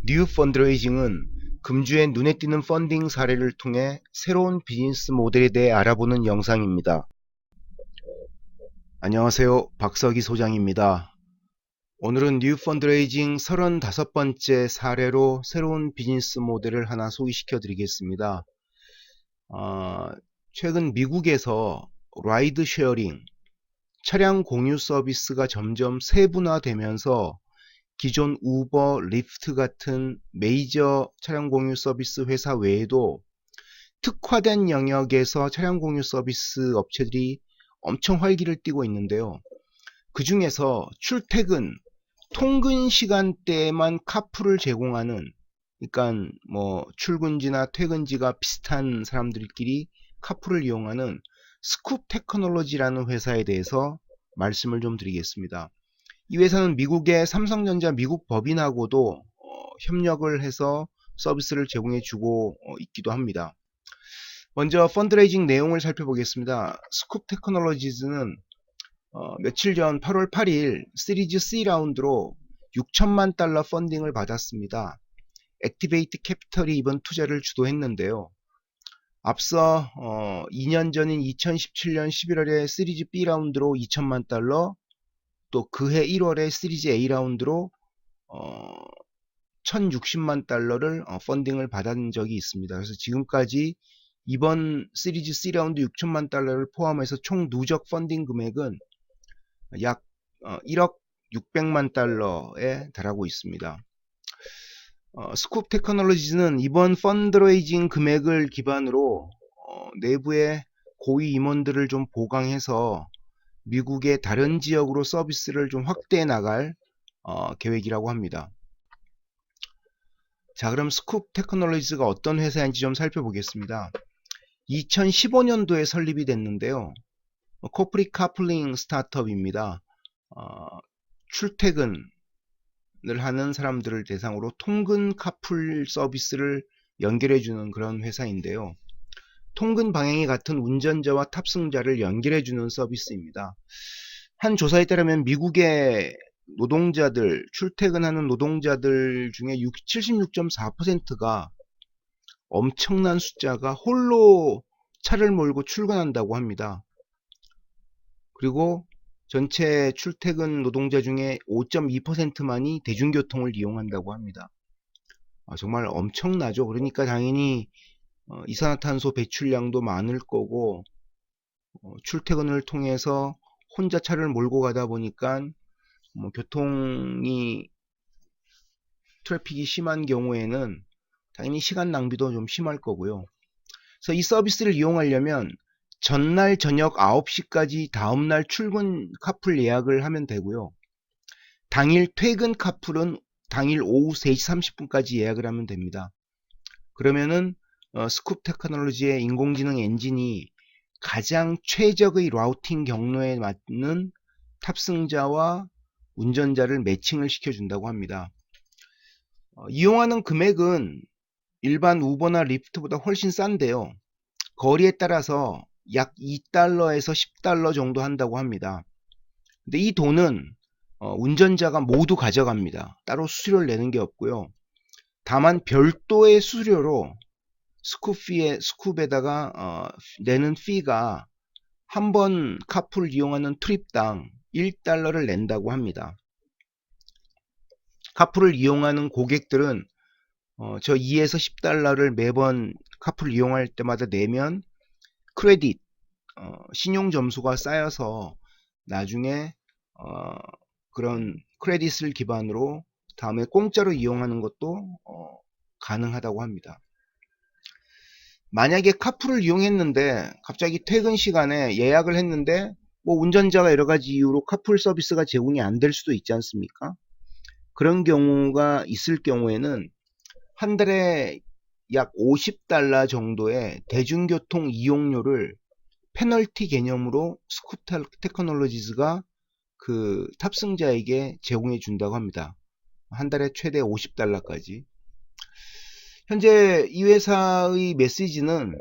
뉴 펀드레이징은 금주의 눈에 띄는 펀딩 사례를 통해 새로운 비즈니스 모델에 대해 알아보는 영상입니다. 안녕하세요. 박석희 소장입니다. 오늘은 뉴 펀드레이징 35번째 사례로 새로운 비즈니스 모델을 하나 소개시켜 드리겠습니다. 최근 미국에서 라이드 쉐어링, 차량 공유 서비스가 점점 세분화되면서 기존 우버, 리프트 같은 메이저 차량 공유 서비스 회사 외에도 특화된 영역에서 차량 공유 서비스 업체들이 엄청 활기를 띠고 있는데요. 그 중에서 출퇴근, 통근 시간대에만 카풀을 제공하는, 그러니까 뭐 출근지나 퇴근지가 비슷한 사람들끼리 카풀을 이용하는 스쿱 테크놀로지라는 회사에 대해서 말씀을 좀 드리겠습니다. 이 회사는 미국의 삼성전자 미국 법인하고도 협력을 해서 서비스를 제공해 주고 있기도 합니다. 먼저 펀드레이징 내용을 살펴보겠습니다. 스쿱 테크놀로지즈는 며칠 전 8월 8일 시리즈 C 라운드로 6천만 달러 펀딩을 받았습니다. 액티베이트 캐피털이 이번 투자를 주도했는데요. 앞서 2년 전인 2017년 11월에 시리즈 B 라운드로 2천만 달러, 또 그해 1월에 시리즈 A 라운드로 1060만 달러를 펀딩을 받은 적이 있습니다. 그래서 지금까지 이번 시리즈 C 라운드 6천만 달러를 포함해서 총 누적 펀딩 금액은 약 1억 600만 달러에 달하고 있습니다. 스쿱 테크놀로지즈는 이번 펀드레이징 금액을 기반으로 내부의 고위 임원들을 좀 보강해서 미국의 다른 지역으로 서비스를 좀 확대해 나갈 계획이라고 합니다. 자, 그럼 스쿱 테크놀로지즈가 어떤 회사인지 좀 살펴보겠습니다. 2015년도에 설립이 됐는데요. 코프리 카플링 스타트업입니다. 출퇴근을 하는 사람들을 대상으로 통근 카풀 서비스를 연결해주는 그런 회사인데요. 통근 방향이 같은 운전자와 탑승자를 연결해주는 서비스입니다. 한 조사에 따르면 미국의 노동자들, 출퇴근하는 노동자들 중에 76.4%가 엄청난 숫자가 홀로 차를 몰고 출근한다고 합니다. 그리고 전체 출퇴근 노동자 중에 5.2%만이 대중교통을 이용한다고 합니다. 정말 엄청나죠. 그러니까 당연히 이산화탄소 배출량도 많을 거고, 출퇴근을 통해서 혼자 차를 몰고 가다 보니까 교통이 트래픽이 심한 경우에는 당연히 시간 낭비도 좀 심할 거고요. 그래서 이 서비스를 이용하려면 전날 저녁 9시까지 다음날 출근 카풀 예약을 하면 되고요. 당일 퇴근 카풀은 당일 오후 3시 30분까지 예약을 하면 됩니다. 그러면은 스쿱 테크놀로지의 인공지능 엔진이 가장 최적의 라우팅 경로에 맞는 탑승자와 운전자를 매칭을 시켜준다고 합니다. 이용하는 금액은 일반 우버나 리프트보다 훨씬 싼데요. 거리에 따라서 약 2달러에서 10달러 정도 한다고 합니다. 근데 이 돈은 운전자가 모두 가져갑니다. 따로 수수료를 내는 게 없고요. 다만 별도의 수수료로 스쿱에다가 내는 피가 한 번 카풀 이용하는 트립당 1달러를 낸다고 합니다. 카풀을 이용하는 고객들은 저 2에서 10달러를 매번 카풀 이용할 때마다 내면 크레딧, 신용점수가 쌓여서 나중에 그런 크레딧을 기반으로 다음에 공짜로 이용하는 것도 가능하다고 합니다. 만약에 카풀을 이용했는데 갑자기 퇴근 시간에 예약을 했는데 뭐 운전자가 여러 가지 이유로 카풀 서비스가 제공이 안 될 수도 있지 않습니까? 그런 경우가 있을 경우에는 한 달에 약 50달러 정도의 대중교통 이용료를 페널티 개념으로 스쿱 테크놀로지즈가 그 탑승자에게 제공해 준다고 합니다. 한 달에 최대 50달러까지. 현재 이 회사의 메시지는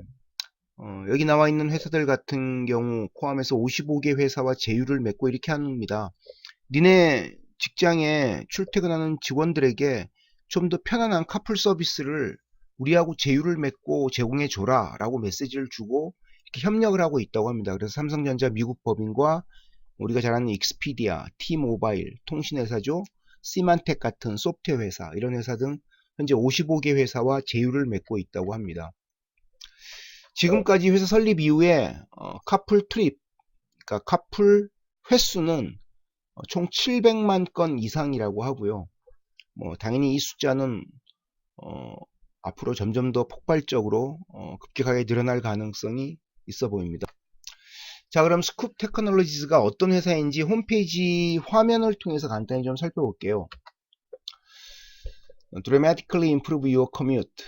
여기 나와 있는 회사들 같은 경우 포함해서 55개 회사와 제휴를 맺고 이렇게 합니다. 니네 직장에 출퇴근하는 직원들에게 좀 더 편안한 카풀 서비스를 우리하고 제휴를 맺고 제공해 줘라 라고 메시지를 주고 이렇게 협력을 하고 있다고 합니다. 그래서 삼성전자 미국 법인과 우리가 잘 아는 익스피디아, T모바일 통신회사죠, 시만텍 같은 소프트웨어 회사, 이런 회사 등 현재 55개 회사와 제휴를 맺고 있다고 합니다. 지금까지 회사 설립 이후에 카풀 트립, 그러니까 카풀 횟수는 총 700만 건 이상이라고 하고요. 당연히 이 숫자는 앞으로 점점 더 폭발적으로 급격하게 늘어날 가능성이 있어 보입니다. 자, 그럼 스쿱 테크놀로지스가 어떤 회사인지 홈페이지 화면을 통해서 간단히 좀 살펴볼게요. Dramatically improve your commute.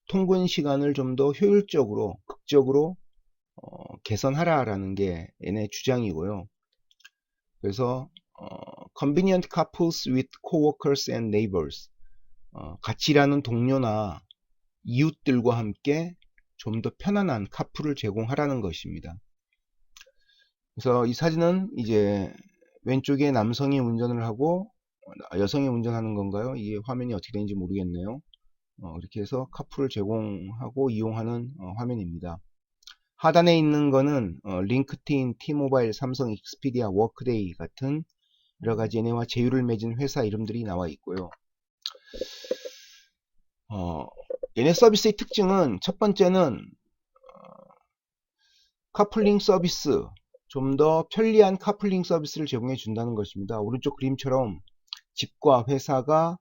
통근 시간을 좀 더 효율적으로, 극적으로 개선하라라는 게 얘네 주장이고요. 그래서 convenient couples with coworkers and neighbors. 같이 일하는 동료나 이웃들과 함께 좀 더 편안한 카풀을 제공하라는 것입니다. 그래서 이 사진은 이제 왼쪽에 남성이 운전을 하고 여성이 운전하는 건가요? 이게 화면이 어떻게 되는지 모르겠네요. 이렇게 해서 카풀을 제공하고 이용하는 화면입니다. 하단에 있는 거는 링크트인, T모바일, 삼성, 익스피디아, 워크데이 같은 여러가지 얘네와 제휴를 맺은 회사 이름들이 나와 있고요. 얘네 서비스의 특징은 첫 번째는 카풀링 서비스, 좀 더 편리한 카풀링 서비스를 제공해 준다는 것입니다. 오른쪽 그림처럼 집과 회사가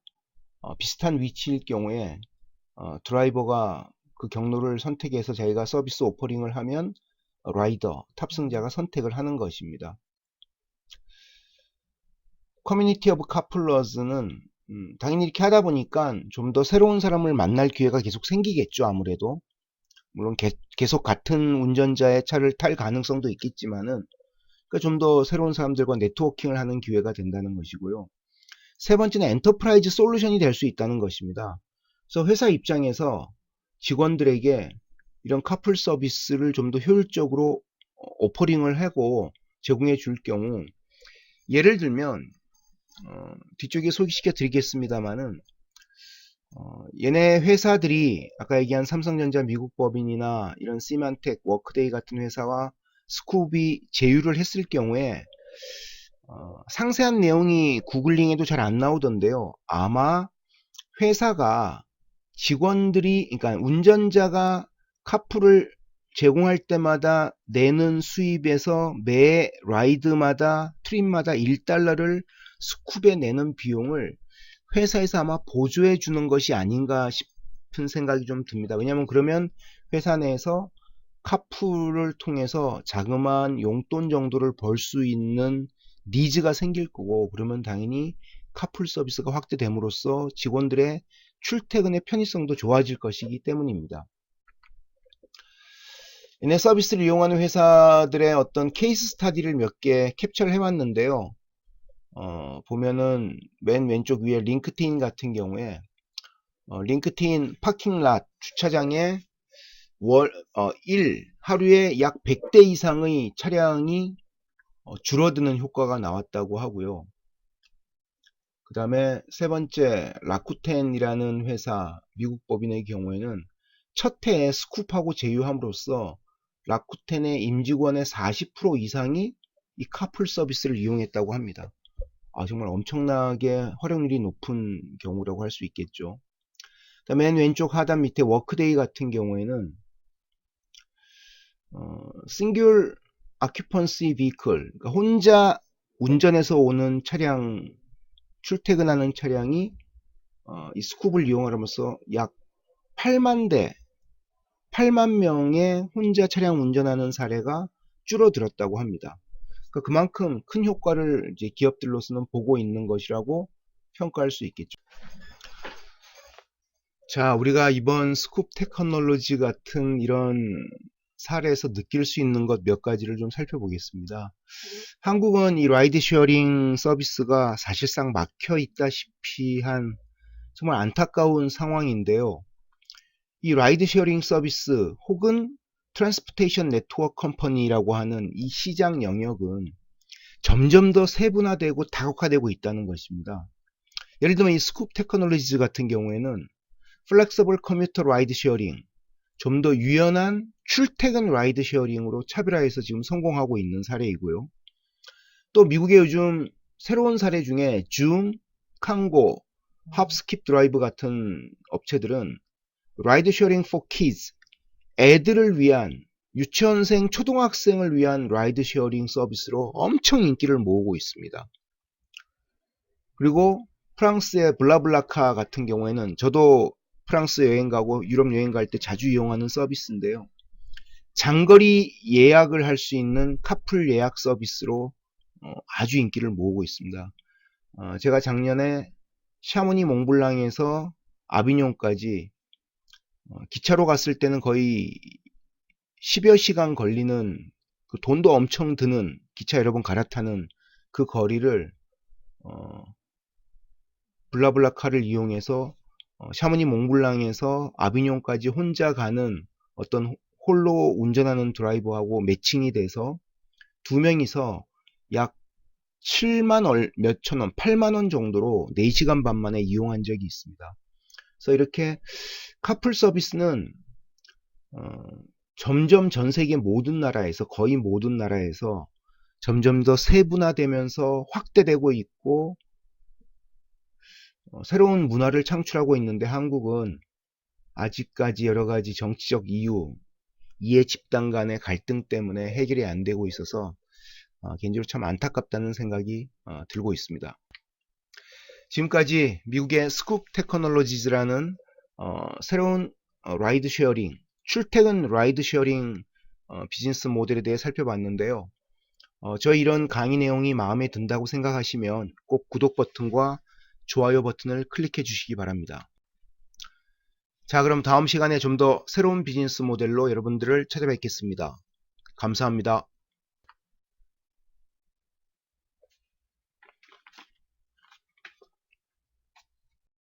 비슷한 위치일 경우에 드라이버가 그 경로를 선택해서 자기가 서비스 오퍼링을 하면 라이더, 탑승자가 선택을 하는 것입니다. 커뮤니티 오브 카풀러즈는 당연히 이렇게 하다 보니까 좀 더 새로운 사람을 만날 기회가 계속 생기겠죠. 아무래도 물론 계속 같은 운전자의 차를 탈 가능성도 있겠지만은 그러니까 좀 더 새로운 사람들과 네트워킹을 하는 기회가 된다는 것이고요. 세 번째는 엔터프라이즈 솔루션이 될 수 있다는 것입니다. 그래서 회사 입장에서 직원들에게 이런 카풀 서비스를 좀 더 효율적으로 오퍼링을 하고 제공해 줄 경우, 예를 들면 뒤쪽에 소개시켜 드리겠습니다만은 얘네 회사들이 아까 얘기한 삼성전자 미국 법인이나 이런 시만텍, 워크데이 같은 회사와 스쿱이 제휴를 했을 경우에 상세한 내용이 구글링에도 잘 안 나오던데요. 아마 회사가 직원들이, 그러니까 운전자가 카풀을 제공할 때마다 내는 수입에서 매 라이드마다 트립마다 1달러를 스쿱에 내는 비용을 회사에서 아마 보조해 주는 것이 아닌가 싶은 생각이 좀 듭니다. 왜냐하면 그러면 회사 내에서 카풀을 통해서 자그마한 용돈 정도를 벌 수 있는 니즈가 생길 거고, 그러면 당연히 카풀 서비스가 확대됨으로써 직원들의 출퇴근의 편의성도 좋아질 것이기 때문입니다. 얘네 서비스를 이용하는 회사들의 어떤 케이스 스타디를 몇 개 캡처를 해왔는데요. 보면은 맨 왼쪽 위에 링크트인 같은 경우에 링크트인 파킹랏 주차장에 하루에 약 100대 이상의 차량이 줄어드는 효과가 나왔다고 하고요. 그 다음에 세 번째 라쿠텐이라는 회사 미국 법인의 경우에는 첫 해에 스쿱하고 제휴함으로써 라쿠텐의 임직원의 40% 이상이 이 카풀 서비스를 이용했다고 합니다. 정말 엄청나게 활용률이 높은 경우라고 할 수 있겠죠. 맨 왼쪽 하단 밑에 워크데이 같은 경우에는 싱글 아큐펀시 비클, 그러니까 혼자 운전해서 오는 차량, 출퇴근하는 차량이 이 스쿱을 이용함으로써 약 8만 명의 혼자 차량 운전하는 사례가 줄어들었다고 합니다. 그러니까 그만큼 큰 효과를 이제 기업들로서는 보고 있는 것이라고 평가할 수 있겠죠. 자, 우리가 이번 스쿱 테크놀로지 같은 이런 사례에서 느낄 수 있는 것 몇 가지를 좀 살펴보겠습니다. 한국은 이 라이드 쉐어링 서비스가 사실상 막혀 있다시피 한 정말 안타까운 상황인데요. 이 라이드 쉐어링 서비스 혹은 트랜스포테이션 네트워크 컴퍼니라고 하는 이 시장 영역은 점점 더 세분화되고 다각화되고 있다는 것입니다. 예를 들면 이 스쿱 테크놀로지즈 같은 경우에는 플렉서블 커뮤터 라이드 쉐어링, 좀 더 유연한 출퇴근 라이드 쉐어링으로 차별화해서 지금 성공하고 있는 사례이고요. 또 미국의 요즘 새로운 사례 중에 줌, 칸고, 합스킵 드라이브 같은 업체들은 라이드 쉐어링 for kids, 애들을 위한, 유치원생, 초등학생을 위한 라이드 쉐어링 서비스로 엄청 인기를 모으고 있습니다. 그리고 프랑스의 블라블라카 같은 경우에는 저도 프랑스 여행 가고 유럽 여행 갈 때 자주 이용하는 서비스인데요. 장거리 예약을 할 수 있는 카풀 예약 서비스로 아주 인기를 모으고 있습니다. 제가 작년에 샤모니 몽블랑에서 아비뇽까지 기차로 갔을 때는 거의 10여 시간 걸리는, 그 돈도 엄청 드는, 기차 여러 번 갈아타는 그 거리를 블라블라카를 이용해서 샤모니 몽블랑에서 아비뇽까지 혼자 가는 어떤 홀로 운전하는 드라이버하고 매칭이 돼서 두 명이서 약 7만 몇천 원, 8만 원 정도로 4시간 반 만에 이용한 적이 있습니다. 그래서 이렇게 카풀 서비스는 점점 전 세계 모든 나라에서, 거의 모든 나라에서 점점 더 세분화되면서 확대되고 있고 새로운 문화를 창출하고 있는데, 한국은 아직까지 여러 가지 정치적 이유, 이해 집단 간의 갈등 때문에 해결이 안 되고 있어서 개인적으로 참 안타깝다는 생각이 들고 있습니다. 지금까지 미국의 스쿱 테크놀로지즈라는 새로운 라이드 쉐어링, 출퇴근 라이드 쉐어링 비즈니스 모델에 대해 살펴봤는데요. 저 이런 강의 내용이 마음에 든다고 생각하시면 꼭 구독 버튼과 좋아요 버튼을 클릭해 주시기 바랍니다. 자, 그럼 다음 시간에 좀 더 새로운 비즈니스 모델로 여러분들을 찾아뵙겠습니다. 감사합니다.